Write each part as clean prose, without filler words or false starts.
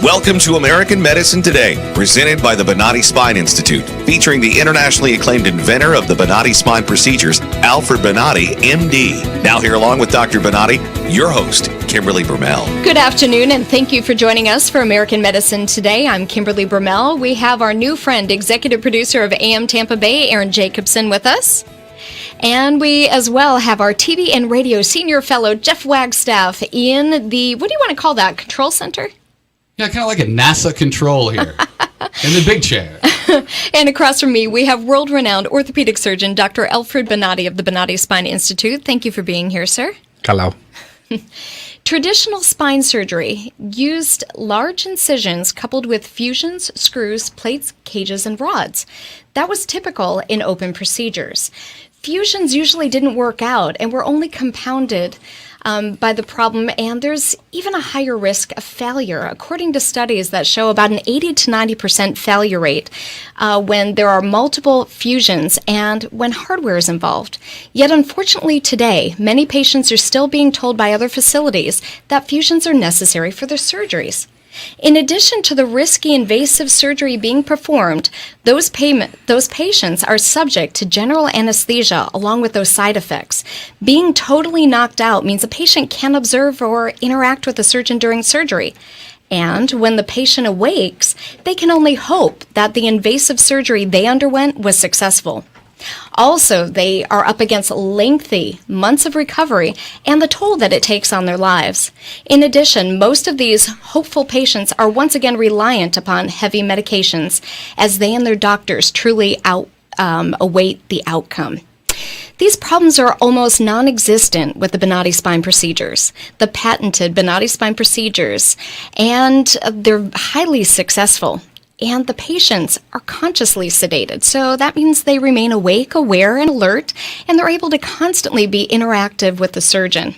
Welcome to American Medicine Today, presented by the Bonati Spine Institute, featuring the internationally acclaimed inventor of the Bonati spine procedures, Alfred Bonati, MD. Now here along with Dr. Bonati, your host, Kimberly Bermel. Good afternoon, and thank you for joining us for American Medicine Today. I'm Kimberly Bermel. We have our new friend, executive producer of AM Tampa Bay, Aaron Jacobson, with us. And we as well have our TV and radio senior fellow, Jeff Wagstaff, in the, what do you want to call that, control center? Yeah, kind of like a NASA control here, in the big chair. And across from me, we have world-renowned orthopedic surgeon, Dr. Alfred Bonati of the Bonati Spine Institute. Thank you for being here, sir. Hello. Traditional spine surgery used large incisions coupled with fusions, screws, plates, cages, and rods. That was typical in open procedures. Fusions usually didn't work out and were only compounded by the problem, and there's even a higher risk of failure, according to studies that show about an 80 to 90% failure rate when there are multiple fusions and when hardware is involved. Yet, unfortunately, today, many patients are still being told by other facilities that fusions are necessary for their surgeries. In addition to the risky invasive surgery being performed, those patients are subject to general anesthesia along with those side effects. Being totally knocked out means a patient can't observe or interact with the surgeon during surgery. And when the patient awakes, they can only hope that the invasive surgery they underwent was successful. Also, they are up against lengthy months of recovery and the toll that it takes on their lives. In addition, most of these hopeful patients are once again reliant upon heavy medications as they and their doctors truly await the outcome. These problems are almost non-existent with the Bonati spine procedures, the patented Bonati spine procedures, and they're highly successful. And the patients are consciously sedated. So that means they remain awake, aware, and alert, and they're able to constantly be interactive with the surgeon.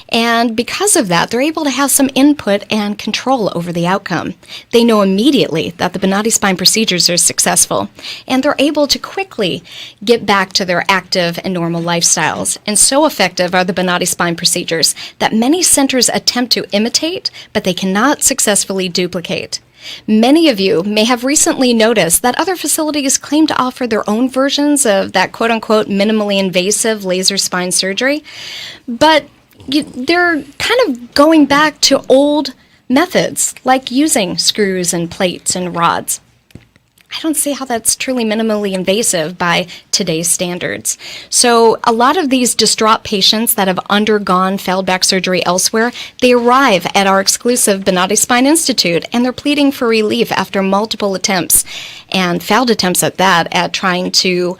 And because of that, they're able to have some input and control over the outcome. They know immediately that the Bonati spine procedures are successful, and they're able to quickly get back to their active and normal lifestyles. And so effective are the Bonati spine procedures that many centers attempt to imitate, but they cannot successfully duplicate. Many of you may have recently noticed that other facilities claim to offer their own versions of that quote-unquote minimally invasive laser spine surgery, but they're kind of going back to old methods like using screws and plates and rods. I don't see how that's truly minimally invasive by today's standards. So a lot of these distraught patients that have undergone failed back surgery elsewhere, they arrive at our exclusive Bonati Spine Institute, and they're pleading for relief after multiple attempts, and failed attempts at that, at trying to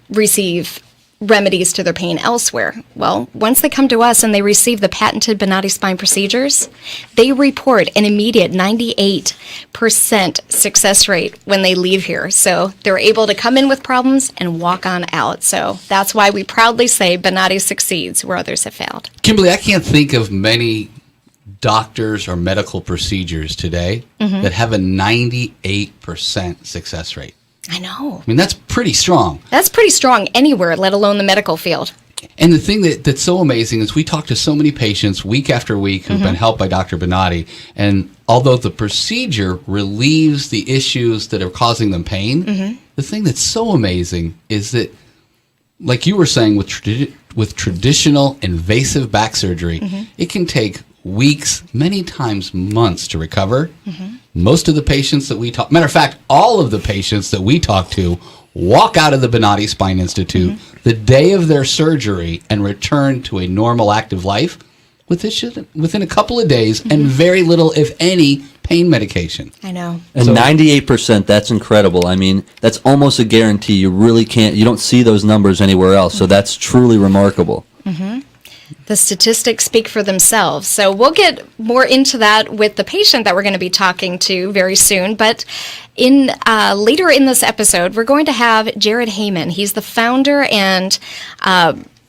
receive remedies to their pain elsewhere. Well, once they come to us and they receive the patented Bonati spine procedures, they report an immediate 98% success rate when they leave here. So they're able to come in with problems and walk on out. So that's why we proudly say Bonati succeeds where others have failed. Kimberly, I can't think of many doctors or medical procedures today that have a 98% success rate. I know. I mean, that's pretty strong. That's pretty strong anywhere, let alone the medical field. And the thing that's so amazing is we talk to so many patients week after week who've been helped by Dr. Bonati, and although the procedure relieves the issues that are causing them pain, the thing that's so amazing is that, like you were saying, with traditional invasive back surgery, it can take weeks, many times months to recover. Most of the patients that we talk, matter of fact, all of the patients that we talk to walk out of the Bonati Spine Institute the day of their surgery and return to a normal active life within a couple of days and very little, if any, pain medication. I know. And So- 98%, that's incredible. I mean, that's almost a guarantee. You really can't, you don't see those numbers anywhere else. So that's truly remarkable. The statistics speak for themselves. So we'll get more into that with the patient that we're going to be talking to very soon. But in later in this episode, we're going to have Jared Heyman. He's the founder and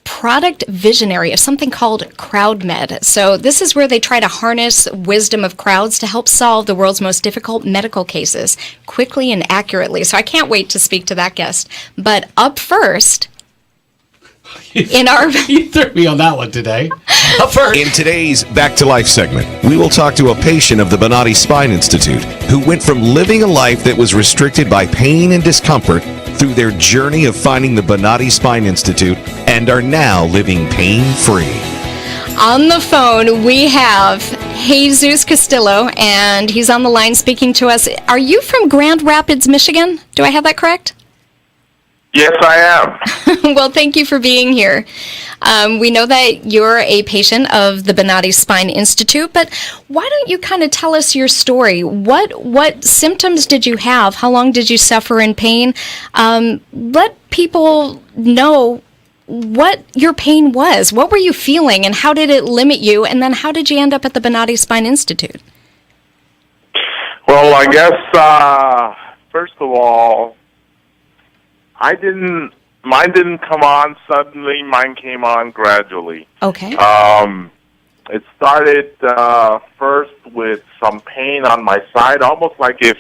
product visionary of something called CrowdMed. So this is where they try to harness wisdom of crowds to help solve the world's most difficult medical cases quickly and accurately. So I can't wait to speak to that guest. But up first... in our You threw me on that one today. Up first. In today's Back to Life segment, we will talk to a patient of the Bonati Spine Institute who went from living a life that was restricted by pain and discomfort through their journey of finding the Bonati Spine Institute and are now living pain-free. On the phone, we have Jesus Castillo, and he's on the line speaking to us. Are you from Grand Rapids, Michigan? Do I have that correct? Yes, I am. Well, thank you for being here. We know that you're a patient of the Bonati Spine Institute, but why don't you kind of tell us your story? What symptoms did you have? How long did you suffer in pain? Let people know what your pain was. What were you feeling, and how did it limit you? And then how did you end up at the Bonati Spine Institute? Well, I guess, first of all, mine didn't come on suddenly. Mine came on gradually. Okay. It started first with some pain on my side, almost like if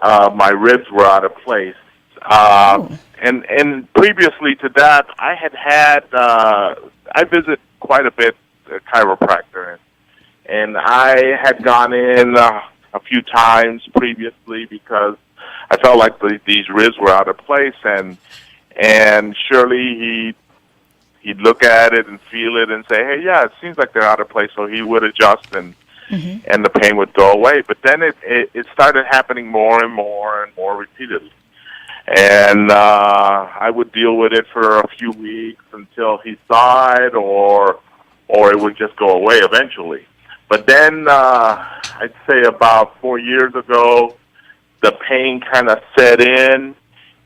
my ribs were out of place. And previously to that, I I visit quite a bit a chiropractor, and I had gone in a few times previously because I felt like these ribs were out of place, and surely he'd look at it and feel it and say, hey, yeah, it seems like they're out of place, so he would adjust and the pain would go away. But then it started happening more and more and more repeatedly. And I would deal with it for a few weeks until he saw it, or it would just go away eventually. But then I'd say about 4 years ago, the pain kind of set in,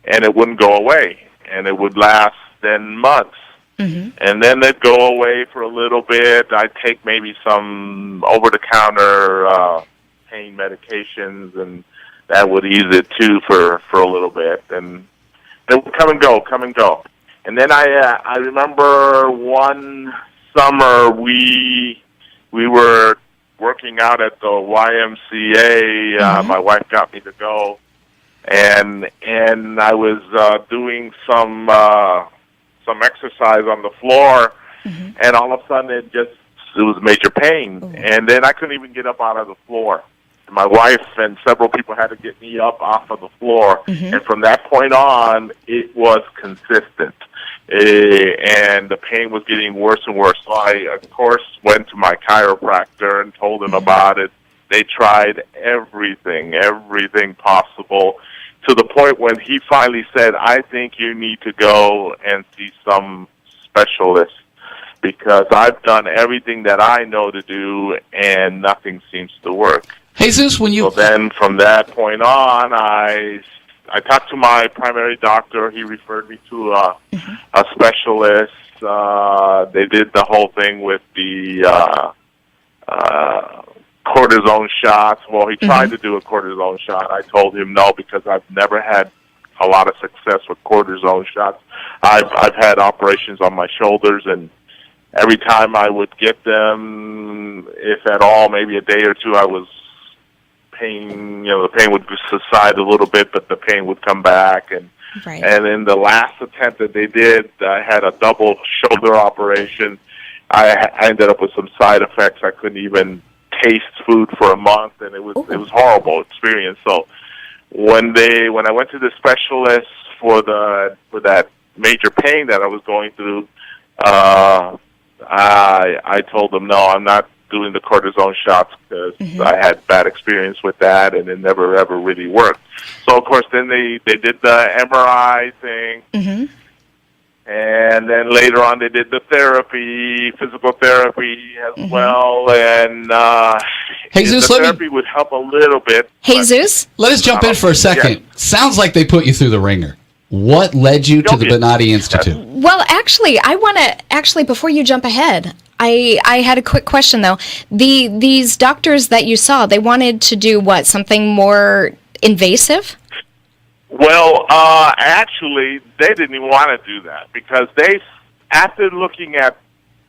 and it wouldn't go away, and it would last then months. And then it'd go away for a little bit. I'd take maybe some over-the-counter pain medications, and that would ease it too for a little bit, and it would come and go. And then I remember one summer we were working out at the YMCA. My wife got me to go, and I was doing some exercise on the floor, and all of a sudden it was major pain, and then I couldn't even get up out of the floor. My wife and several people had to get me up off of the floor, and from that point on, it was consistent. And the pain was getting worse and worse. So I, of course, went to my chiropractor and told him about it. They tried everything possible, to the point when he finally said, I think you need to go and see some specialist, because I've done everything that I know to do, and nothing seems to work. Jesus, So then from that point on, I talked to my primary doctor. He referred me to a specialist. They did the whole thing with the cortisone shots. Well, he tried to do a cortisone shot. I told him no, because I've never had a lot of success with cortisone shots. I've had operations on my shoulders, and every time I would get them, if at all, maybe a day or two, I was pain, the pain would subside a little bit, but the pain would come back. And in the last attempt that they did, I had a double shoulder operation. I ended up with some side effects. I couldn't even taste food for a month, and it was a horrible experience. So when I went to the specialist for that major pain that I was going through, I told them, no, I'm not doing the cortisone shots, because I had bad experience with that, and it never ever really worked. So of course then they did the MRI thing, and then later on they did the therapy, physical therapy as well, and Jesus, the therapy would help a little bit. Jesus, let us jump in for a second. Yeah. Sounds like they put you through the ringer. What led you to the Bonati Institute? well, actually, I want to, before you jump ahead, I had a quick question, though. These doctors that you saw, they wanted to do what? Something more invasive? Well, actually, they didn't even want to do that, because after looking at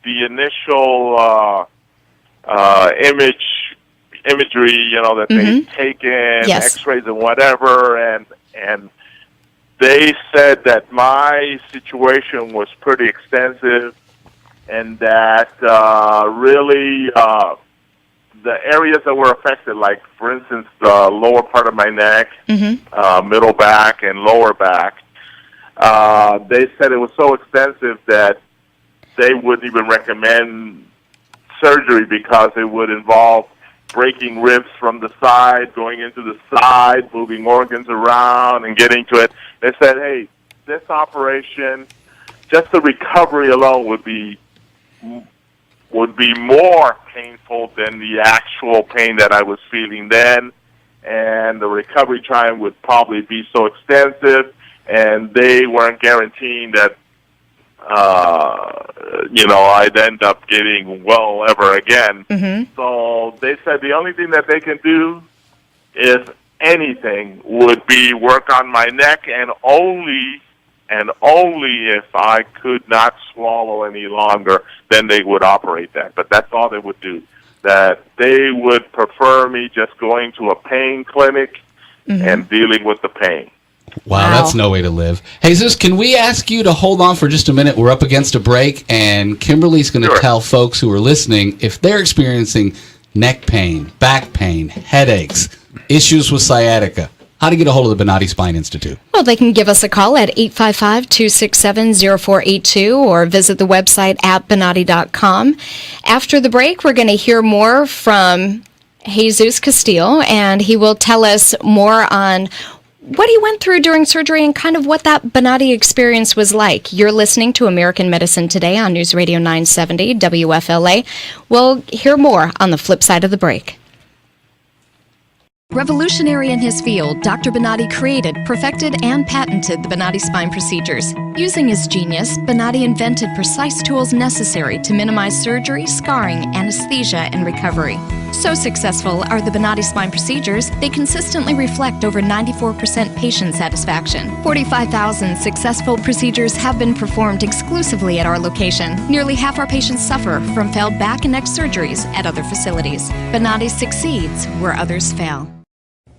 the initial imagery, that they've taken, Yes. X-rays and whatever, and they said that my situation was pretty extensive, and that really the areas that were affected, like, for instance, the lower part of my neck, middle back, and lower back, they said it was so extensive that they wouldn't even recommend surgery because it would involve breaking ribs from the side, going into the side, moving organs around, and getting to it. They said, hey, this operation, just the recovery alone would be more painful than the actual pain that I was feeling then, and the recovery time would probably be so extensive, and they weren't guaranteeing that I'd end up getting well ever again. So they said the only thing that they can do, if anything, would be work on my neck, and only if I could not swallow any longer, then they would operate that. But that's all they would do. That they would prefer me just going to a pain clinic and dealing with the pain. Wow, that's no way to live. Jesus, can we ask you to hold on for just a minute? We're up against a break, and Kimberly's going to tell folks who are listening if they're experiencing neck pain, back pain, headaches, issues with sciatica, how to get a hold of the Bonati Spine Institute. Well, they can give us a call at 855-267-0482 or visit the website at bonati.com. After the break, we're going to hear more from Jesus Castillo, and he will tell us more on what he went through during surgery and kind of what that Bonati experience was like. You're listening to American Medicine Today on News Radio 970 WFLA. We'll hear more on the flip side of the break. Revolutionary in his field, Dr. Bonati created, perfected, and patented the Bonati spine procedures. Using his genius, Bonati invented precise tools necessary to minimize surgery, scarring, anesthesia, and recovery. So successful are the Bonati spine procedures, they consistently reflect over 94% patient satisfaction. 45,000 successful procedures have been performed exclusively at our location. Nearly half our patients suffer from failed back and neck surgeries at other facilities. Bonati succeeds where others fail.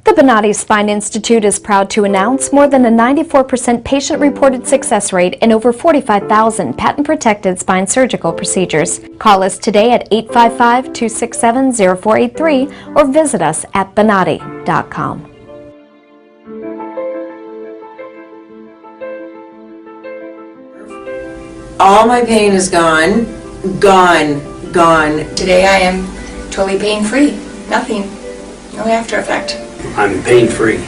The Bonati Spine Institute is proud to announce more than a 94% patient-reported success rate in over 45,000 patent-protected spine surgical procedures. Call us today at 855-267-0483 or visit us at bonati.com. All my pain is gone. Today I am totally pain-free. Nothing. No after effect. I'm pain-free,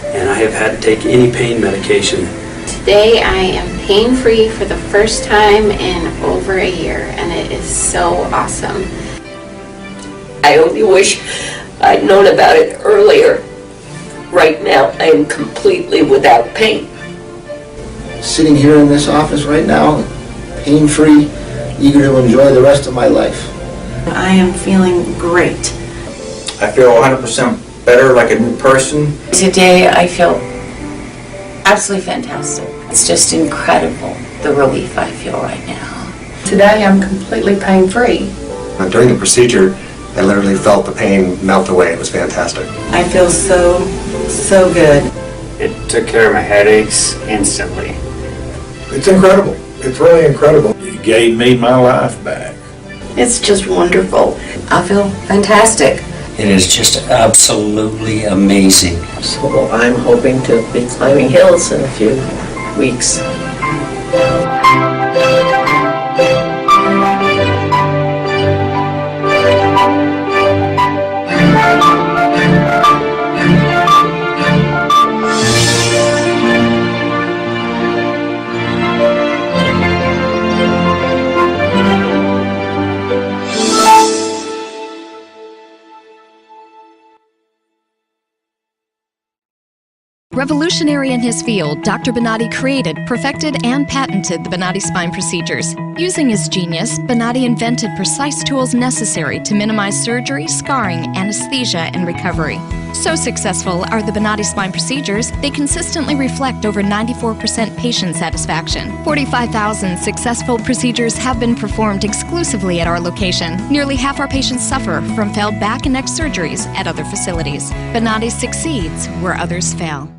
and I have had to take any pain medication. Today I am pain-free for the first time in over a year, and it is so awesome. I only wish I'd known about it earlier. Right now, I am completely without pain. Sitting here in this office right now, pain-free, eager to enjoy the rest of my life. I am feeling great. I feel 100% better, like a new person. Today I feel absolutely fantastic. It's just incredible, the relief I feel right now. Today I'm completely pain-free. During the procedure, I literally felt the pain melt away. It was fantastic. I feel so good. It took care of my headaches instantly. It's incredible. It's really incredible. It gave me my life back. It's just wonderful. I feel fantastic. It is just absolutely amazing. So I'm hoping to be climbing hills in a few weeks. Revolutionary in his field, Dr. Bonati created, perfected, and patented the Bonati spine procedures. Using his genius, Bonati invented precise tools necessary to minimize surgery, scarring, anesthesia, and recovery. So successful are the Bonati spine procedures, they consistently reflect over 94% patient satisfaction. 45,000 successful procedures have been performed exclusively at our location. Nearly half our patients suffer from failed back and neck surgeries at other facilities. Bonati succeeds where others fail.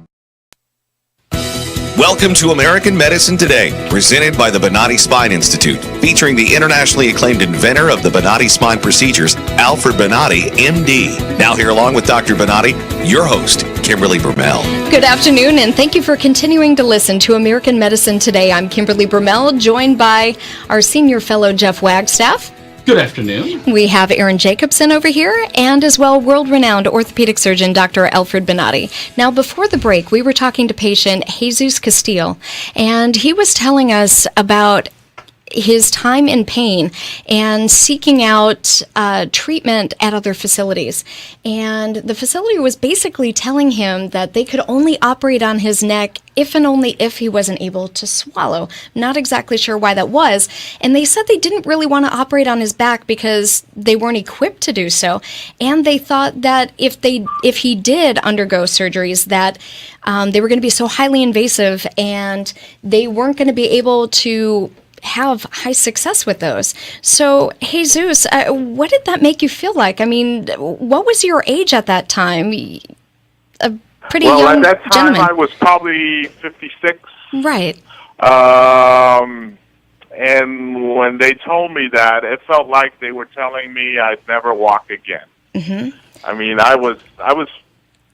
Welcome to American Medicine Today, presented by the Bonati Spine Institute, featuring the internationally acclaimed inventor of the Bonati spine procedures, Alfred Bonati, MD. Now here along with Dr. Bonati, your host, Kimberly Brummel. Good afternoon, and thank you for continuing to listen to American Medicine Today. I'm Kimberly Brummel, joined by our senior fellow, Jeff Wagstaff. Good afternoon. We have Aaron Jacobson over here, and as well, world-renowned orthopedic surgeon, Dr. Alfred Bonati. Now, before the break, we were talking to patient Jesus Castile, and he was telling us about his time in pain and seeking out treatment at other facilities. And the facility was basically telling him that they could only operate on his neck if and only if he wasn't able to swallow. Not exactly sure why that was. And they said they didn't really want to operate on his back because they weren't equipped to do so. And they thought that if he did undergo surgeries, that they were going to be so highly invasive and they weren't going to be able to have high success with those. So, Jesus, what did that make you feel like? I mean, what was your age at that time? A pretty young at that time gentleman. I was probably 56. Right. And when they told me that, it felt like they were telling me I'd never walk again. Mm-hmm. I mean, I was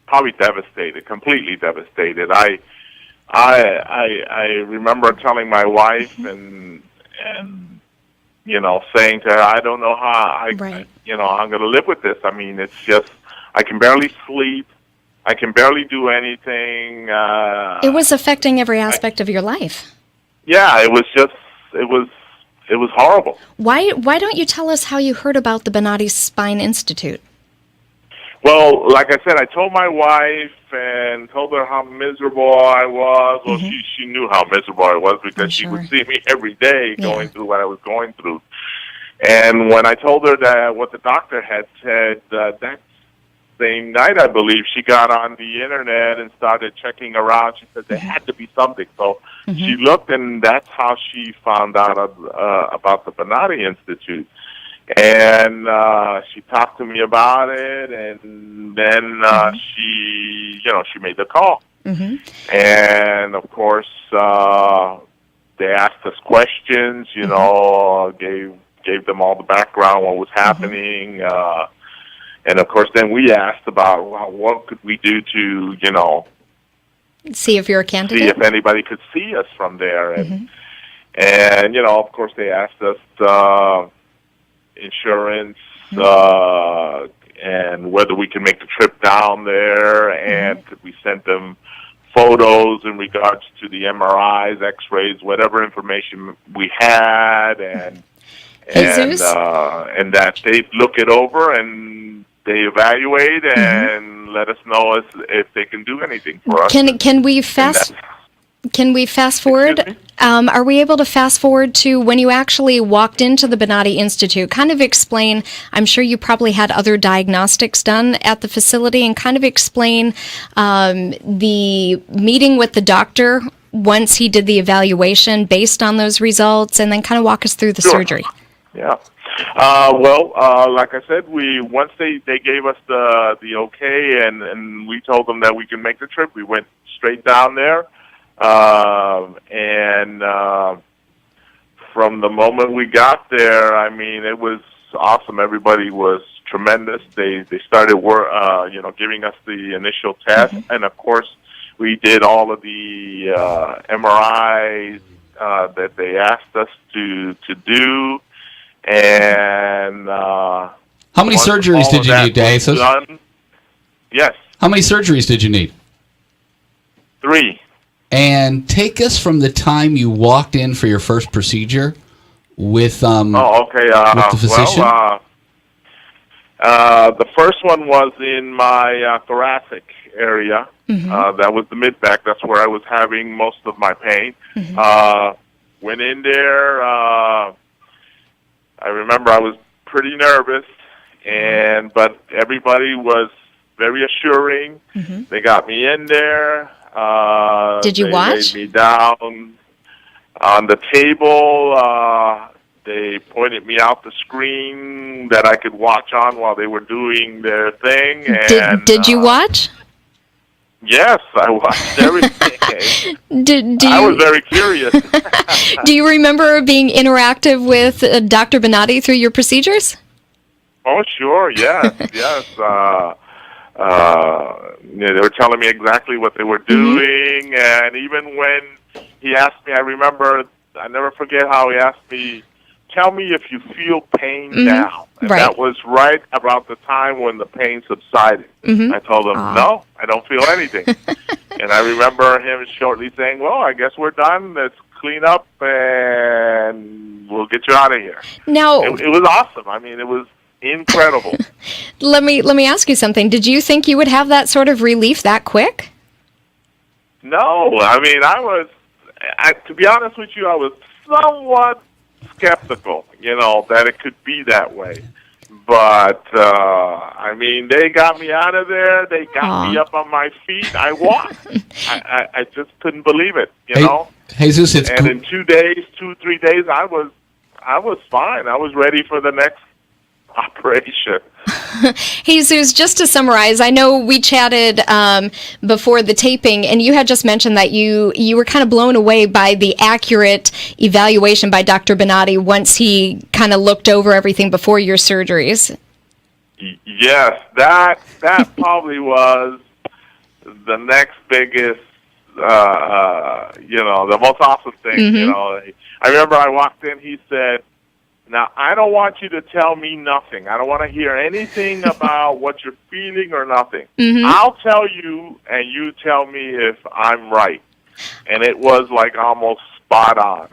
probably devastated, completely devastated. I remember telling my wife and saying to her, I don't know how I'm going to live with this. I mean, it's just I can barely sleep. I can barely do anything. It was affecting every aspect of your life. Yeah, it was horrible. Why don't you tell us how you heard about the Bonati Spine Institute? Well, like I said, I told my wife and told her how miserable I was. Well, she knew how miserable I was because she would see me every day going through what I was going through. And when I told her that what the doctor had said, that same night, I believe, she got on the internet and started checking around. She said there had to be something. So she looked, and that's how she found out about the Bonati Institute. And she talked to me about it, and then she made the call. Mm-hmm. And of course, they asked us questions. Gave them all the background, what was happening, and of course, then we asked about what could we do to see if you're a candidate, see if anybody could see us from there, and of course, they asked us. Insurance and whether we can make the trip down there, and could we send them photos in regards to the MRIs, X-rays, whatever information we had, and that they look it over and they evaluate and let us know if they can do anything for us. Can we fast forward? Are we able to fast forward to when you actually walked into the Bonati Institute? Kind of explain, I'm sure you probably had other diagnostics done at the facility, and kind of explain the meeting with the doctor once he did the evaluation based on those results, and then kind of walk us through the surgery. Yeah. Like I said, once they gave us the okay and we told them that we can make the trip, we went straight down there. From the moment we got there, I mean, it was awesome. Everybody was tremendous. They started giving us the initial test, and of course, we did all of the MRIs that they asked us to do. And how many surgeries did you need, Dave? Yes. How many surgeries did you need? 3. And take us from the time you walked in for your first procedure with with the physician. The first one was in my thoracic area. That was the mid-back. That's where I was having most of my pain. Went in there. I remember I was pretty nervous, but everybody was very assuring. They got me in there. Did you watch? They laid me down on the table. They pointed me out the screen that I could watch on while they were doing their thing. And, did you watch? Yes, I watched everything. I was very curious. Do you remember being interactive with Dr. Bonati through your procedures? Oh, sure, yes, yes. They were telling me exactly what they were doing, and even when he asked me, I never forget how he asked me, tell me if you feel pain now. And that was right about the time when the pain subsided. I told him, no, I don't feel anything. And I remember him shortly saying, well, I guess we're done. Let's clean up and we'll get you out of here. Now, it was awesome. I mean, it was incredible. Let me ask you something. Did you think you would have that sort of relief that quick? No, I mean, to be honest with you, I was somewhat skeptical, that it could be that way. But, I mean, they got me out of there. They got me up on my feet. I walked. I just couldn't believe it, know? Jesus, and in 2 days, 2-3 days, I was fine. I was ready for the next operation. Jesus, just to summarize, I know we chatted before the taping, and you had just mentioned that you were kind of blown away by the accurate evaluation by Dr. Bonati once he kind of looked over everything before your surgeries. Yes, that probably was the next biggest, the most awesome thing. I remember I walked in, he said, now, I don't want you to tell me nothing. I don't want to hear anything about what you're feeling or nothing. I'll tell you, and you tell me if I'm right. And it was like almost spot on.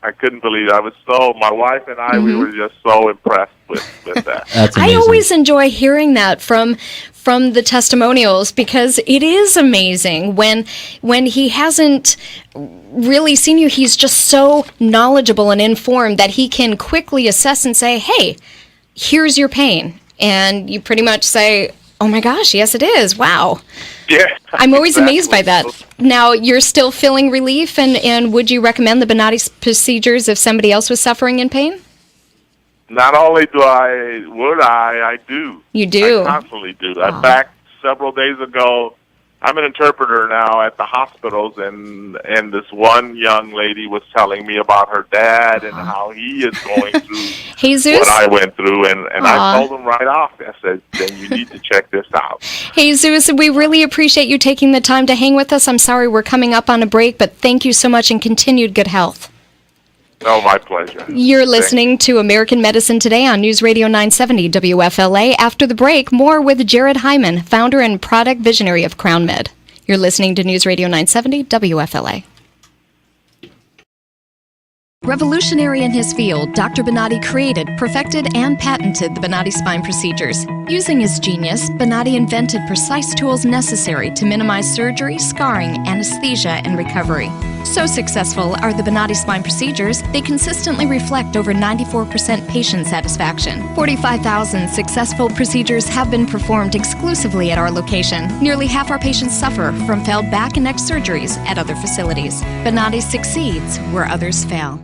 I couldn't believe it. My wife and I, we were just so impressed with that. That's amazing. I always enjoy hearing that from the testimonials, because it is amazing when he hasn't really seen you. He's just so knowledgeable and informed that he can quickly assess and say, hey, here's your pain. And you pretty much say, oh my gosh, yes it is. Wow. Yeah. I'm always amazed by that. Now, you're still feeling relief, and would you recommend the Bonati procedures if somebody else was suffering in pain? Not only I do. You do? I constantly do. Back several days ago, I'm an interpreter now at the hospitals, and this one young lady was telling me about her dad and how he is going through Jesus? what I went through, and I told him right off, I said, then you need to check this out. Jesus, we really appreciate you taking the time to hang with us. I'm sorry we're coming up on a break, but thank you so much, and continued good health. Oh, my pleasure. You're listening to American Medicine Today on News Radio 970 WFLA. After the break, more with Jared Hyman, founder and product visionary of Crown Med. You're listening to News Radio 970 WFLA. Revolutionary in his field, Dr. Bonati created, perfected, and patented the Bonati spine procedures. Using his genius, Bonati invented precise tools necessary to minimize surgery, scarring, anesthesia, and recovery. So successful are the Bonati spine procedures, they consistently reflect over 94% patient satisfaction. 45,000 successful procedures have been performed exclusively at our location. Nearly half our patients suffer from failed back and neck surgeries at other facilities. Bonati succeeds where others fail.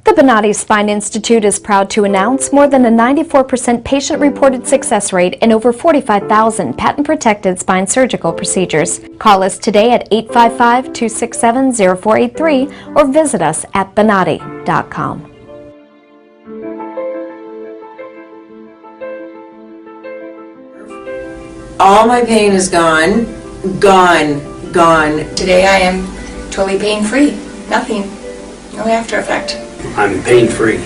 The Bonati Spine Institute is proud to announce more than a 94% patient-reported success rate in over 45,000 patent-protected spine surgical procedures. Call us today at 855-267-0483 or visit us at bonati.com. All my pain is gone. Today I am totally pain-free. Nothing. No after effect. I'm pain-free,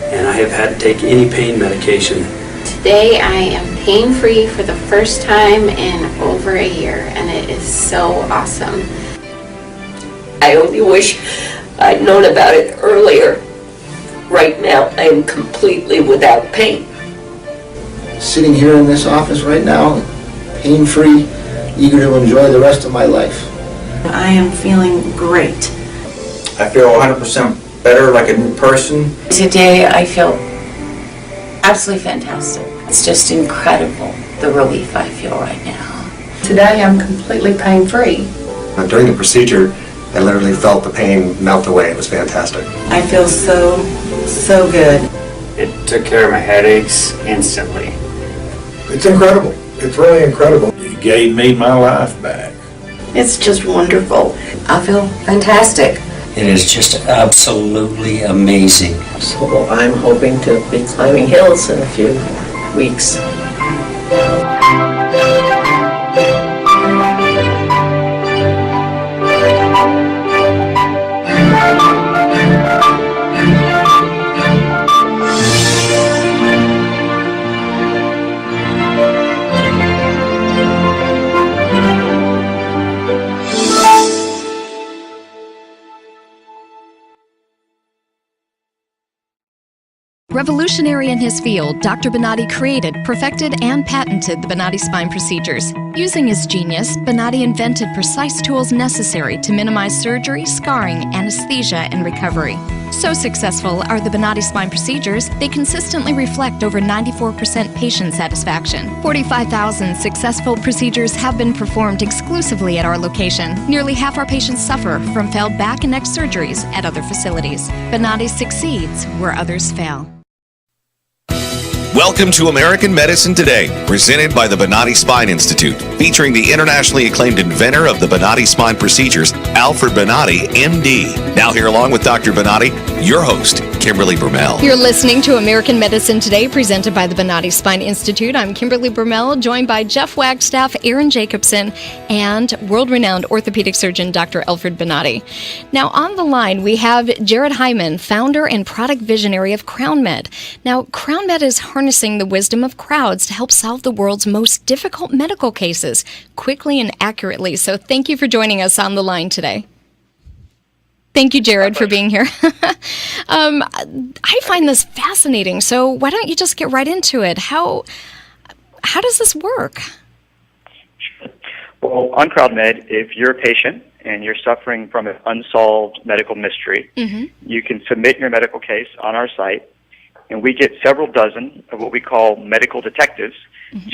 and I have had to take any pain medication. Today I am pain-free for the first time in over a year, and it is so awesome. I only wish I'd known about it earlier. Right now, I am completely without pain. Sitting here in this office right now, pain-free, eager to enjoy the rest of my life. I am feeling great. I feel 100% better, like a new person. Today I feel absolutely fantastic. It's just incredible, the relief I feel right now. Today I'm completely pain-free. During the procedure, I literally felt the pain melt away. It was fantastic. I feel so good. It took care of my headaches instantly. It's incredible. It's really incredible. It gave me my life back. It's just wonderful. I feel fantastic. It is just absolutely amazing. So I'm hoping to be climbing hills in a few weeks. Revolutionary in his field, Dr. Bonati created, perfected, and patented the Bonati spine procedures. Using his genius, Bonati invented precise tools necessary to minimize surgery, scarring, anesthesia, and recovery. So successful are the Bonati spine procedures, they consistently reflect over 94% patient satisfaction. 45,000 successful procedures have been performed exclusively at our location. Nearly half our patients suffer from failed back and neck surgeries at other facilities. Bonati succeeds where others fail. Welcome to American Medicine Today, presented by the Bonati Spine Institute, featuring the internationally acclaimed inventor of the Bonati spine procedures, Alfred Bonati, MD. Now here along with Dr. Bonati, your host, Kimberly Brummel. You're listening to American Medicine Today, presented by the Bonati Spine Institute. I'm Kimberly Brummel, joined by Jeff Wagstaff, Aaron Jacobson, and world-renowned orthopedic surgeon Dr. Alfred Bonati. Now on the line, we have Jared Hyman, founder and product visionary of CrownMed. Now, CrownMed is harnessing the wisdom of crowds to help solve the world's most difficult medical cases quickly and accurately. So thank you for joining us on the line today. Thank you, Jared, for being here. I find this fascinating. So why don't you just get right into it? How does this work? Well, on CrowdMed, if you're a patient and you're suffering from an unsolved medical mystery, you can submit your medical case on our site, and we get several dozen of what we call medical detectives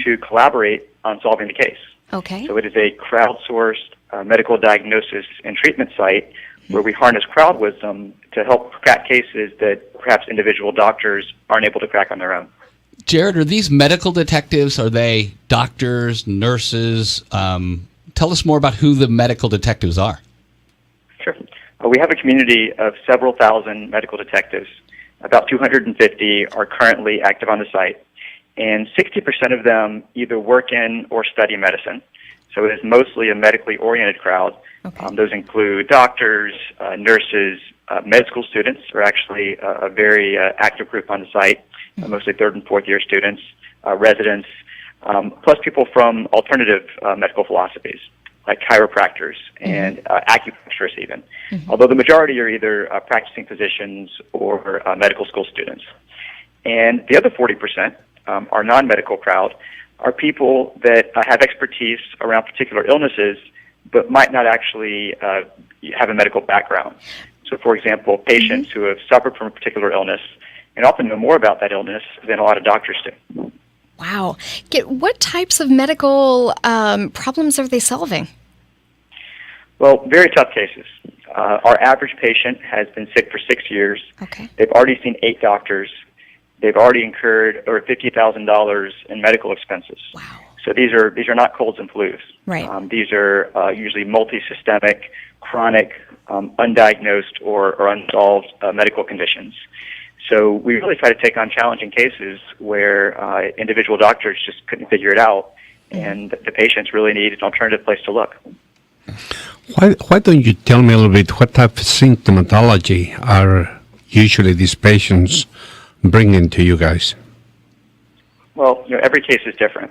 to collaborate on solving the case. Okay. So it is a crowdsourced medical diagnosis and treatment site where we harness crowd wisdom to help crack cases that perhaps individual doctors aren't able to crack on their own. Jared, are these medical detectives, are they doctors, nurses? Tell us more about who the medical detectives are. Sure. We have a community of several thousand medical detectives. About 250 are currently active on the site, and 60% of them either work in or study medicine. So it is mostly a medically oriented crowd. Okay. Those include doctors, nurses, med school students are actually a very active group on the site, mostly third and fourth year students, residents, plus people from alternative medical philosophies, like chiropractors and acupuncturists even, although the majority are either practicing physicians or medical school students. And the other 40%, our non-medical crowd, are people that have expertise around particular illnesses but might not actually have a medical background. So, for example, patients who have suffered from a particular illness and often know more about that illness than a lot of doctors do. Wow. What types of medical problems are they solving? Well, very tough cases. Our average patient has been sick for 6 years. Okay. They've already seen 8 doctors. They've already incurred over $50,000 in medical expenses. Wow. So these are not colds and flus. Right. These are usually multi-systemic, chronic, undiagnosed or unsolved medical conditions. So we really try to take on challenging cases where individual doctors just couldn't figure it out, and the patients really need an alternative place to look. Why don't you tell me a little bit what type of symptomatology are usually these patients bringing to you guys? Well, every case is different.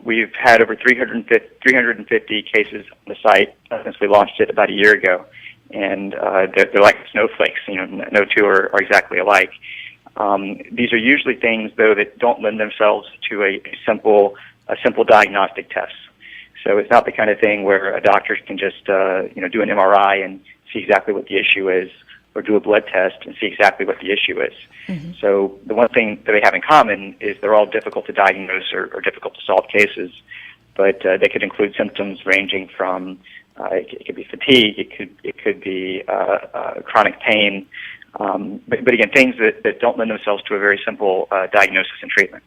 We've had over 350 cases on the site since we launched it about a year ago, and they're like snowflakes. No two are exactly alike. These are usually things, though, that don't lend themselves to a simple diagnostic test. So it's not the kind of thing where a doctor can just do an MRI and see exactly what the issue is, or do a blood test and see exactly what the issue is. So the one thing that they have in common is they're all difficult to diagnose or difficult to solve cases, but they could include symptoms ranging from it could be fatigue, it could be chronic pain, but again, things that don't lend themselves to a very simple diagnosis and treatment.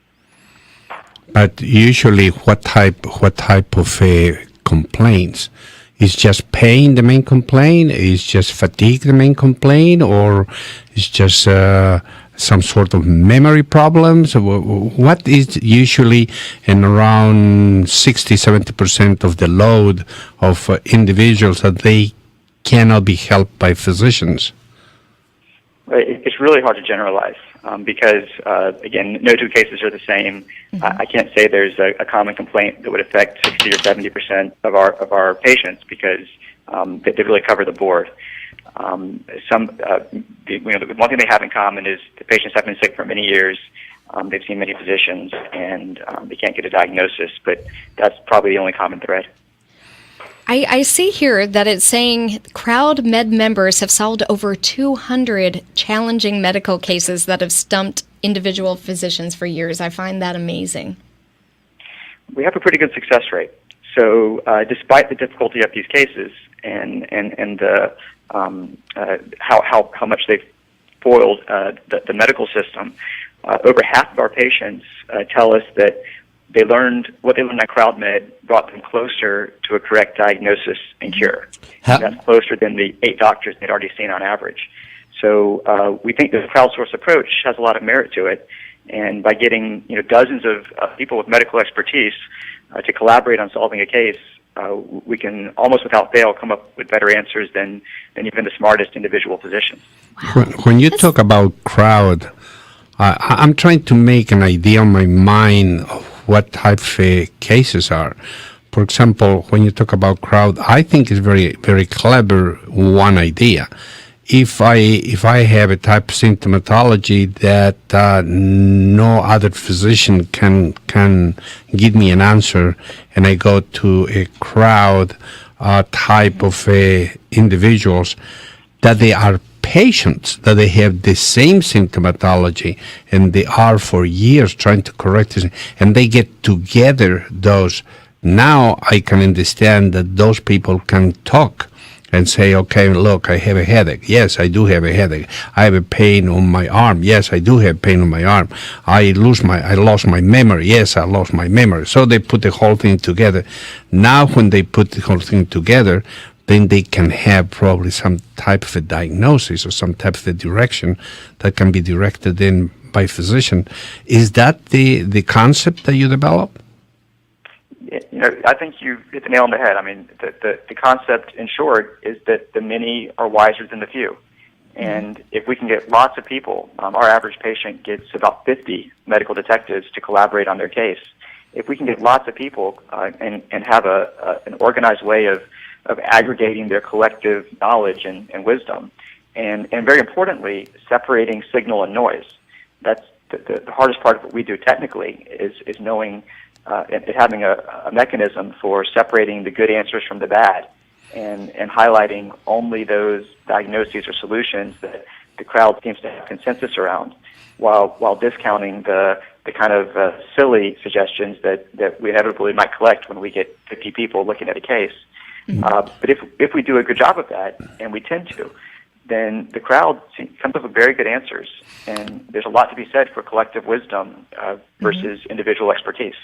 But usually, what type of complaints Is just pain the main complaint? Is just fatigue the main complaint? Or is just some sort of memory problems? What is usually in around 60-70% of the load of individuals that they cannot be helped by physicians? It's really hard to generalize because, again, no two cases are the same. I can't say there's a common complaint that would affect 60 or 70% of our patients because they really cover the board. The one thing they have in common is the patients have been sick for many years. They've seen many physicians, and they can't get a diagnosis, but that's probably the only common thread. I see here that it's saying Crowd Med members have solved over 200 challenging medical cases that have stumped individual physicians for years. I find that amazing. We have a pretty good success rate. So despite the difficulty of these cases and how much they've foiled the medical system, over half of our patients tell us that what they learned at CrowdMed brought them closer to a correct diagnosis and cure. That's closer than the 8 doctors they'd already seen on average. So we think the crowdsource approach has a lot of merit to it, and by getting dozens of people with medical expertise to collaborate on solving a case, we can almost without fail come up with better answers than even the smartest individual physicians. When you talk about crowd, I'm trying to make an idea in my mind of what type of cases are. For example, when you talk about crowd, I think it's very, very clever one idea. If I have a type of symptomatology that no other physician can give me an answer, and I go to a crowd type of individuals that they are patients, that they have the same symptomatology, and they are for years trying to correct this, and they get together those. Now I can understand that those people can talk and say, okay, look, I have a headache. Yes, I do have a headache. I have a pain on my arm. Yes, I do have pain on my arm. I lost my memory. Yes, I lost my memory. So they put the whole thing together. Now when they put the whole thing together, then they can have probably some type of a diagnosis or some type of a direction that can be directed in by physician. Is that the concept that you develop? I think you hit the nail on the head. I mean, the concept, in short, is that the many are wiser than the few. And if we can get lots of people, our average patient gets about 50 medical detectives to collaborate on their case. If we can get lots of people and have an organized way of aggregating their collective knowledge and wisdom, and very importantly, separating signal and noise. That's the hardest part of what we do technically is knowing and having a mechanism for separating the good answers from the bad, and highlighting only those diagnoses or solutions that the crowd seems to have consensus around, while discounting the kind of silly suggestions that we inevitably might collect when we get 50 people looking at a case. But if we do a good job of that, and we tend to, then the crowd comes up with very good answers. And there's a lot to be said for collective wisdom versus individual expertise.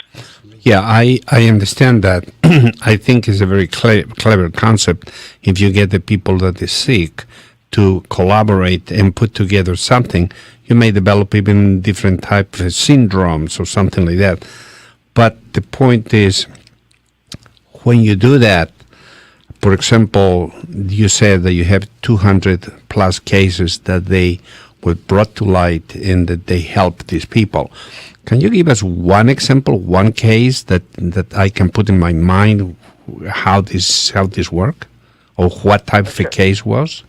Yeah, I understand that. I think it's a very clever concept. If you get the people that is sick to collaborate and put together something, you may develop even different type of syndromes or something like that. But the point is, when you do that, for example, you said that you have 200 plus cases that they were brought to light and that they helped these people. Can you give us one example, one case that I can put in my mind how this work, or what type of a case was?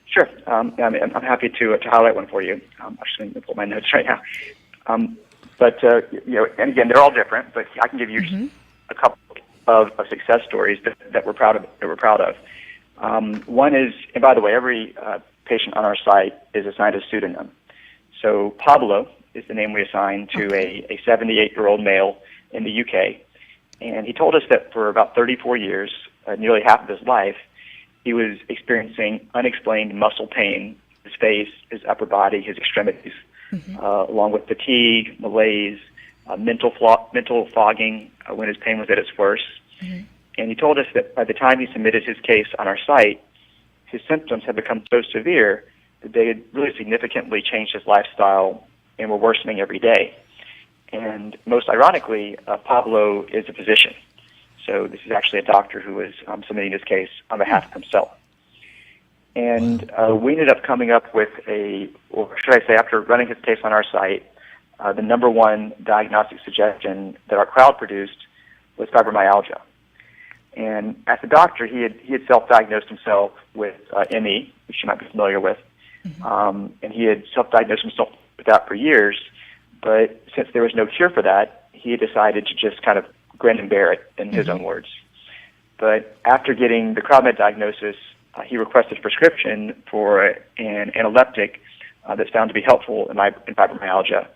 Sure, I'm happy to highlight one for you. Actually, let me pull my notes right now. But and again, they're all different. But I can give you a couple of success stories that we're proud of. One is, and by the way, every patient on our site is assigned a pseudonym. So Pablo is the name we assigned to a 78-year-old male in the UK. And he told us that for about 34 years, nearly half of his life, he was experiencing unexplained muscle pain, his face, his upper body, his extremities, along with fatigue, malaise, mental fogging when his pain was at its worst. And he told us that by the time he submitted his case on our site, his symptoms had become so severe that they had really significantly changed his lifestyle and were worsening every day. And most ironically, Pablo is a physician. So this is actually a doctor who was submitting his case on behalf of himself. And we ended up coming up with or should I say, after running his case on our site, the number one diagnostic suggestion that our crowd produced was fibromyalgia. And as a doctor, he had self-diagnosed himself with ME, which you might be familiar with. And he had self-diagnosed himself with that for years. But since there was no cure for that, he had decided to just kind of grin and bear it, in his own words. But after getting the CrowdMed diagnosis, he requested a prescription for an analeptic that's found to be helpful in fibromyalgia,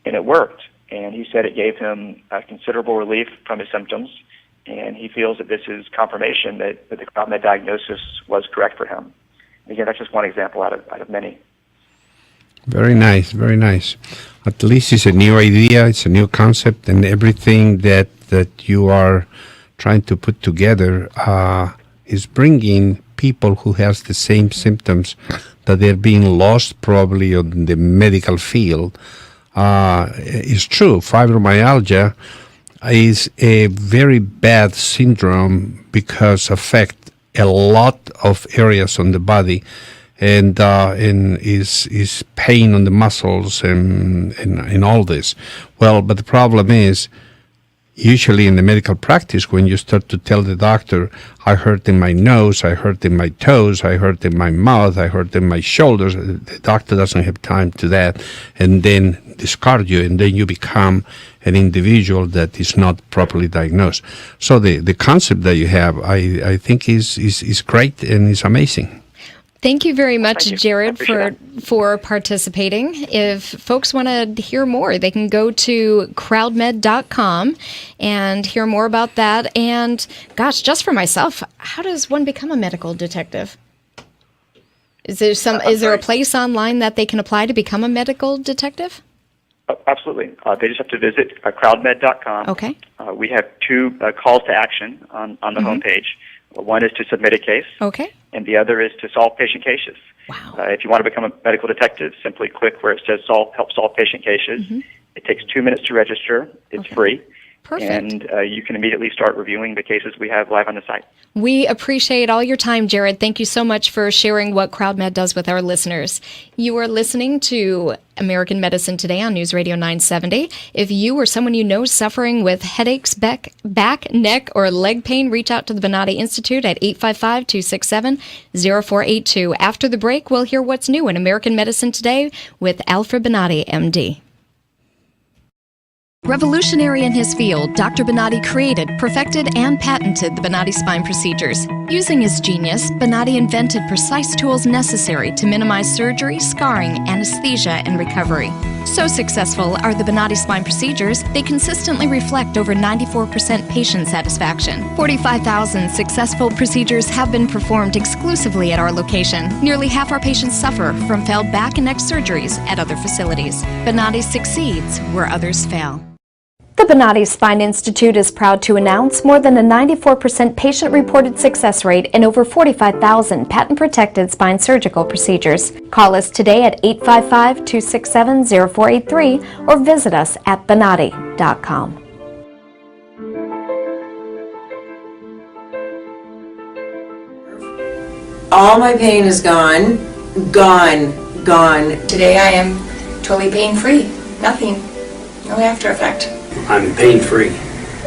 and it worked. And he said it gave him considerable relief from his symptoms, and he feels that this is confirmation that the CrowdMed diagnosis was correct for him. Again, that's just one example out of many. Very nice, very nice. At least it's a new idea, it's a new concept, and everything that you are trying to put together is bringing people who has the same symptoms that they're being lost probably on the medical field. It's true, fibromyalgia is a very bad syndrome because affect a lot of areas on the body, and is pain on the muscles and all this. Well, but the problem is, usually in the medical practice, when you start to tell the doctor, I hurt in my nose, I hurt in my toes, I hurt in my mouth, I hurt in my shoulders, the doctor doesn't have time to that, and then discard you, and then you become an individual that is not properly diagnosed. So the concept that you have, I think is great and is amazing. Thank you very much, Jared, for participating. If folks want to hear more, they can go to crowdmed.com and hear more about that. And gosh, just for myself, how does one become a medical detective? Is there a place online that they can apply to become a medical detective? Absolutely. They just have to visit crowdmed.com. Okay. We have two calls to action on the homepage. One is to submit a case. Okay. And the other is to solve patient cases. Wow. If you want to become a medical detective, simply click where it says help solve patient cases. It takes 2 minutes to register. It's free. Perfect. And you can immediately start reviewing the cases we have live on the site. We appreciate all your time, Jared. Thank you so much for sharing what CrowdMed does with our listeners. You are listening to American Medicine Today on News Radio 970. If you or someone you know is suffering with headaches, back, neck, or leg pain, reach out to the Bonati Institute at 855-267-0482. After the break, we'll hear what's new in American Medicine Today with Alfred Bonati, MD. Revolutionary in his field, Dr. Bonati created, perfected, and patented the Bonati spine procedures. Using his genius, Bonati invented precise tools necessary to minimize surgery, scarring, anesthesia, and recovery. So successful are the Bonati spine procedures, they consistently reflect over 94% patient satisfaction. 45,000 successful procedures have been performed exclusively at our location. Nearly half our patients suffer from failed back and neck surgeries at other facilities. Bonati succeeds where others fail. The Bonati Spine Institute is proud to announce more than a 94% patient-reported success rate in over 45,000 patent-protected spine surgical procedures. Call us today at 855-267-0483 or visit us at bonati.com. All my pain is gone. Today I am totally pain-free. Nothing. No after effect. I'm pain-free,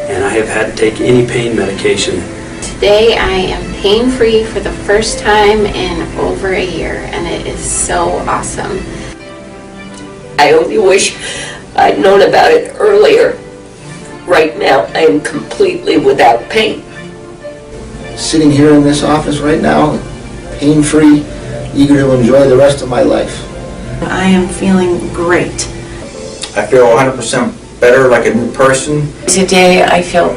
and I have had to take any pain medication. Today I am pain-free for the first time in over a year, and it is so awesome. I only wish I'd known about it earlier. Right now, I am completely without pain. Sitting here in this office right now, pain-free, eager to enjoy the rest of my life. I am feeling great. I feel 100% better, like a new person. Today I feel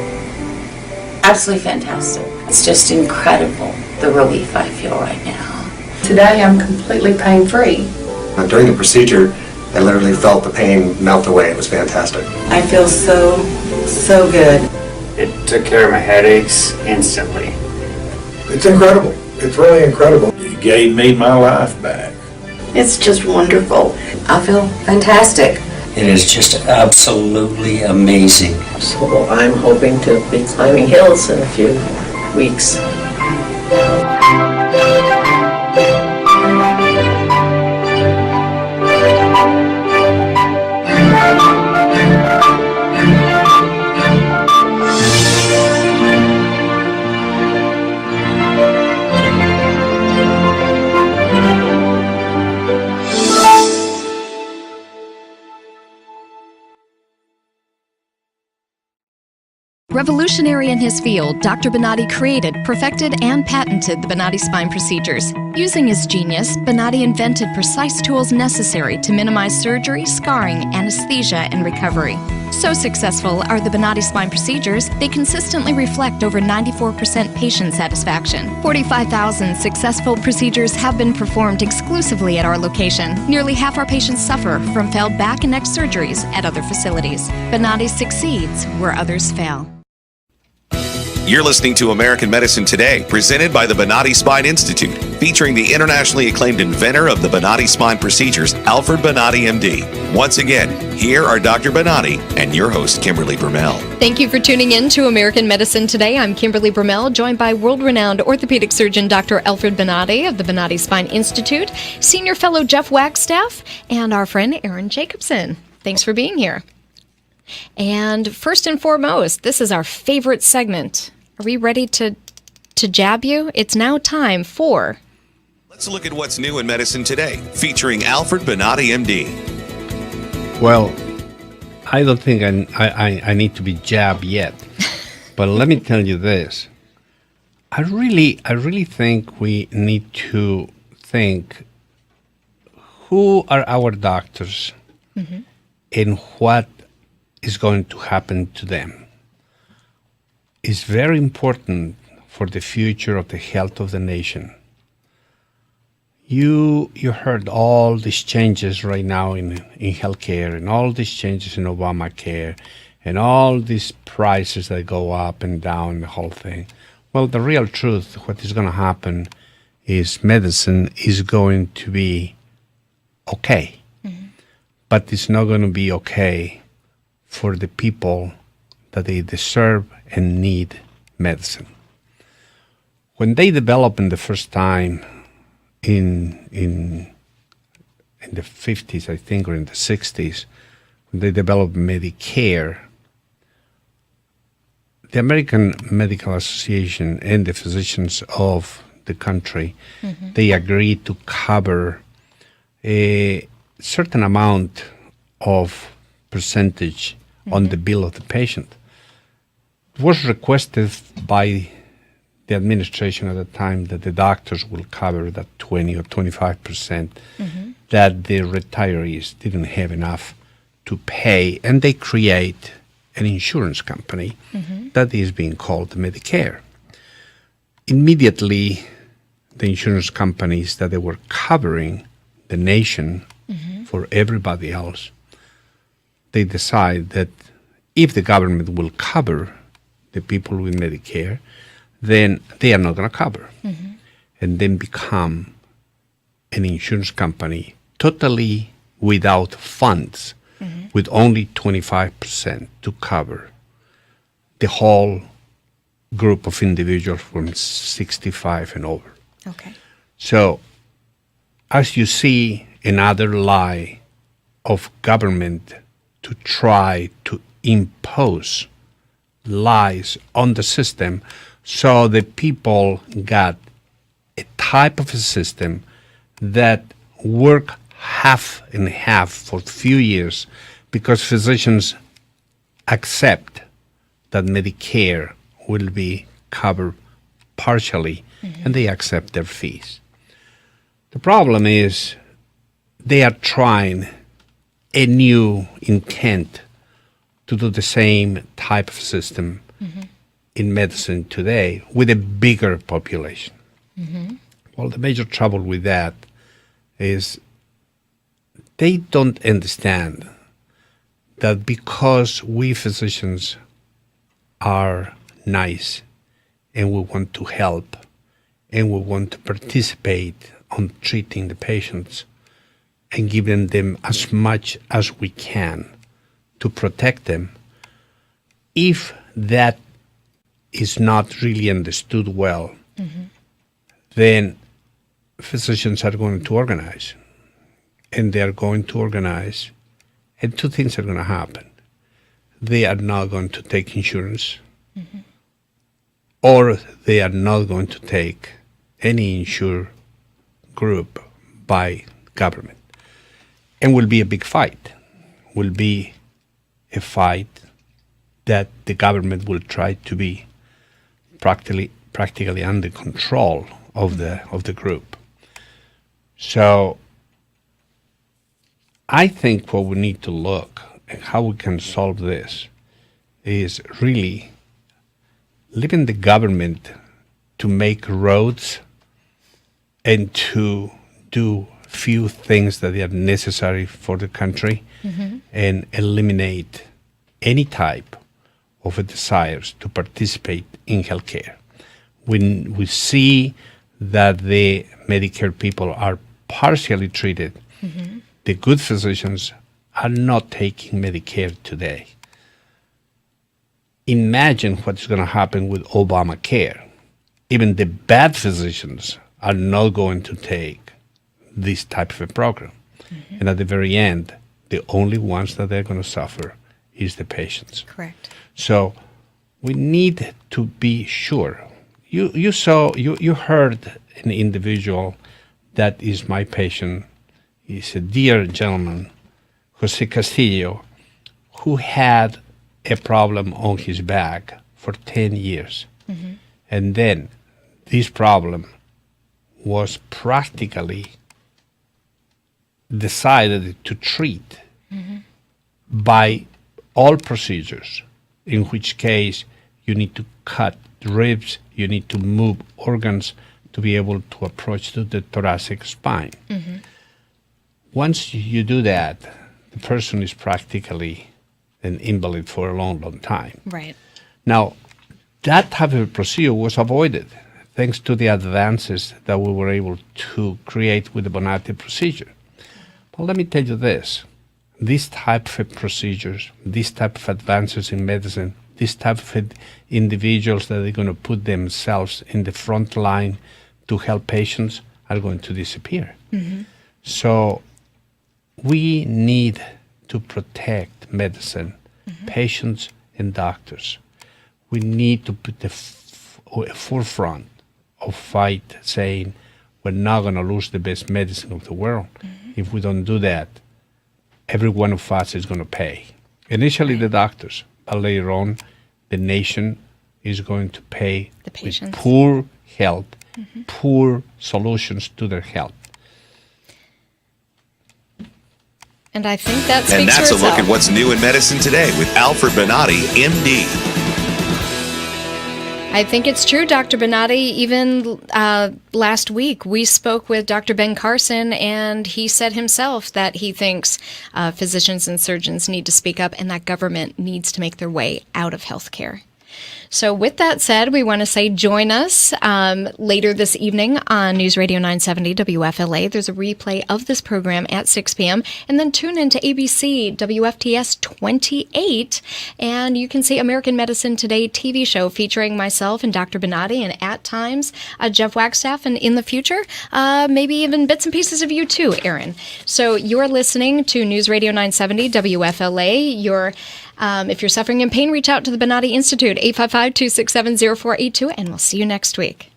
absolutely fantastic. It's just incredible, the relief I feel right now. Today I'm completely pain-free. During the procedure, I literally felt the pain melt away. It was fantastic. I feel so good. It took care of my headaches instantly. It's incredible. It's really incredible. It gave me my life back. It's just wonderful. I feel fantastic. It is just absolutely amazing. So I'm hoping to be climbing hills in a few weeks. Revolutionary in his field, Dr. Bonati created, perfected, and patented the Bonati spine procedures. Using his genius, Bonati invented precise tools necessary to minimize surgery, scarring, anesthesia, and recovery. So successful are the Bonati spine procedures, they consistently reflect over 94% patient satisfaction. 45,000 successful procedures have been performed exclusively at our location. Nearly half our patients suffer from failed back and neck surgeries at other facilities. Bonati succeeds where others fail. You're listening to American Medicine Today, presented by the Bonati Spine Institute, featuring the internationally acclaimed inventor of the Bonati spine procedures, Alfred Bonati, MD. Once again, here are Dr. Bonati and your host, Kimberly Brumell. Thank you for tuning in to American Medicine Today. I'm Kimberly Brumell, joined by world-renowned orthopedic surgeon Dr. Alfred Bonati of the Bonati Spine Institute, Senior Fellow Jeff Wagstaff, and our friend Aaron Jacobson. Thanks for being here. And first and foremost, this is our favorite segment. Are we ready to jab you? It's now time for... Let's look at what's new in medicine today, featuring Alfred Bonati, MD. Well, I don't think I need to be jabbed yet, but let me tell you this. I really think we need to think who are our doctors and what is going to happen to them. Is very important for the future of the health of the nation. You heard all these changes right now in healthcare, and all these changes in Obamacare, and all these prices that go up and down, the whole thing. Well, the real truth, what is going to happen is medicine is going to be okay, but it's not going to be okay for the people that they deserve and need medicine. When they developed in the first time in the 50s, I think, or in the 60s, when they developed Medicare, the American Medical Association and the physicians of the country, they agreed to cover a certain amount of percentage on the bill of the patient. It was requested by the administration at the time that the doctors will cover that 20 or 25%, that the retirees didn't have enough to pay, and they create an insurance company that is being called Medicare. Immediately, the insurance companies that they were covering the nation for everybody else, they decide that if the government will cover the people with Medicare, then they are not going to cover, and then become an insurance company totally without funds, with only 25% to cover the whole group of individuals from 65 and over. Okay. So, as you see, another lie of government to try to impose lies on the system, so the people got a type of a system that work half and half for a few years, because physicians accept that Medicare will be covered partially, and they accept their fees. The problem is they are trying a new intent to do the same type of system in medicine today with a bigger population. Well, the major trouble with that is they don't understand that because we physicians are nice and we want to help and we want to participate on treating the patients and giving them as much as we can to protect them. If that is not really understood well, then physicians are going to organize. And they are going to organize, and two things are going to happen. They are not going to take insurance, or they are not going to take any insured group by government. And will be a big fight. Will be a fight that the government will try to be practically under control of the group. So I think what we need to look at how we can solve this is really leaving the government to make roads and to do few things that are necessary for the country and eliminate any type of a desires to participate in healthcare. When we see that the Medicare people are partially treated, the good physicians are not taking Medicare today. Imagine what's going to happen with Obamacare. Even the bad physicians are not going to take this type of a program. And at the very end, the only ones that they're going to suffer is the patients. Correct. So we need to be sure. You heard an individual that is my patient. He's a dear gentleman, Jose Castillo, who had a problem on his back for 10 years. And then this problem was practically decided to treat by all procedures, in which case you need to cut ribs, you need to move organs to be able to approach to the thoracic spine. Once you do that, the person is practically an invalid for a long, long time. Right. Now, that type of procedure was avoided thanks to the advances that we were able to create with the Bonati procedure. But let me tell you this. These type of procedures, these type of advances in medicine, these type of individuals that are going to put themselves in the front line to help patients are going to disappear. So we need to protect medicine, patients and doctors. We need to put the forefront of fight saying we're not going to lose the best medicine of the world. If we don't do that, every one of us is going to pay. Initially the doctors, but later on the nation is going to pay the patients. With poor health, poor solutions to their health. And I think that speaks And that's for a look itself. at what's new in medicine today with Alfred Bonati, MD. I think it's true, Dr. Bonati. Even last week, we spoke with Dr. Ben Carson, and he said himself that he thinks physicians and surgeons need to speak up and that government needs to make their way out of healthcare. So with that said, we want to say join us later this evening on News Radio 970 WFLA. There's a replay of this program at 6 p.m. And then tune into ABC WFTS 28. And you can see American Medicine Today TV show featuring myself and Dr. Bonati and at times Jeff Wagstaff. And in the future, maybe even bits and pieces of you too, Aaron. So you're listening to News Radio 970 WFLA. If you're suffering in pain, reach out to the Bonati Institute, 855-267-0482, and we'll see you next week.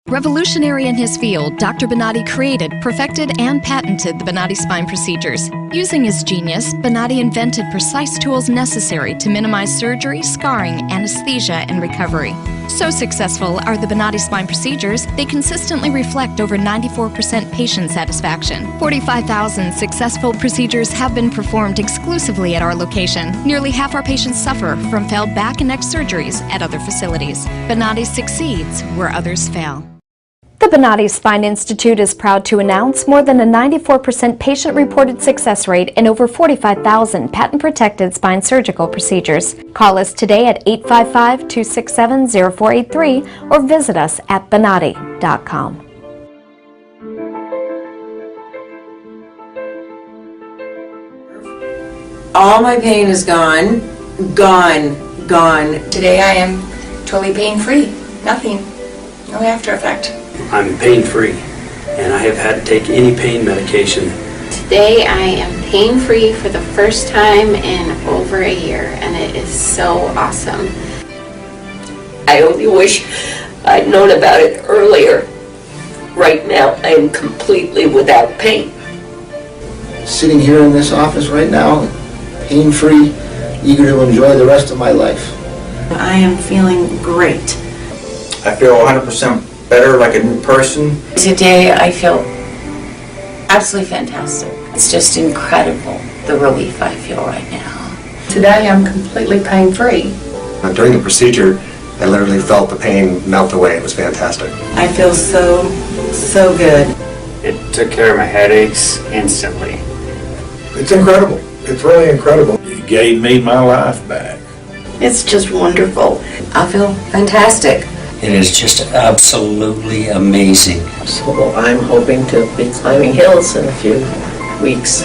Revolutionary in his field, Dr. Bonati created, perfected, and patented the Bonati spine procedures. Using his genius, Bonati invented precise tools necessary to minimize surgery, scarring, anesthesia, and recovery. So successful are the Bonati spine procedures, they consistently reflect over 94% patient satisfaction. 45,000 successful procedures have been performed exclusively at our location. Nearly half our patients suffer from failed back and neck surgeries at other facilities. Bonati succeeds where others fail. The Bonati Spine Institute is proud to announce more than a 94% patient-reported success rate in over 45,000 patent-protected spine surgical procedures. Call us today at 855-267-0483 or visit us at bonati.com. All my pain is gone. Today I am totally pain-free. Nothing. No after effect. I'm pain-free, and I have had to take any pain medication. Today I am pain-free for the first time in over a year, and it is so awesome. I only wish I'd known about it earlier. Right now, I am completely without pain. Sitting here in this office right now, pain-free, eager to enjoy the rest of my life. I am feeling great. I feel 100% better, like a new person. Today I feel absolutely fantastic. It's just incredible, the relief I feel right now. Today I'm completely pain-free. During the procedure, I literally felt the pain melt away. It was fantastic. I feel so good. It took care of my headaches instantly. It's incredible. It's really incredible. It gave me my life back. It's just wonderful. I feel fantastic. It is just absolutely amazing. So I'm hoping to be climbing hills in a few weeks.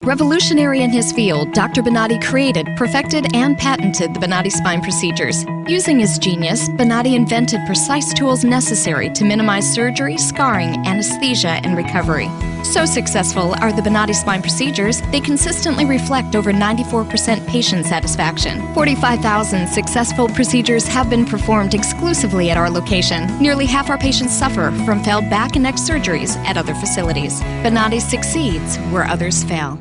Revolutionary in his field, Dr. Bonati created, perfected, and patented the Bonati spine procedures. Using his genius, Bonati invented precise tools necessary to minimize surgery, scarring, anesthesia, and recovery. So successful are the Bonati spine procedures, they consistently reflect over 94% patient satisfaction. 45,000 successful procedures have been performed exclusively at our location. Nearly half our patients suffer from failed back and neck surgeries at other facilities. Bonati succeeds where others fail.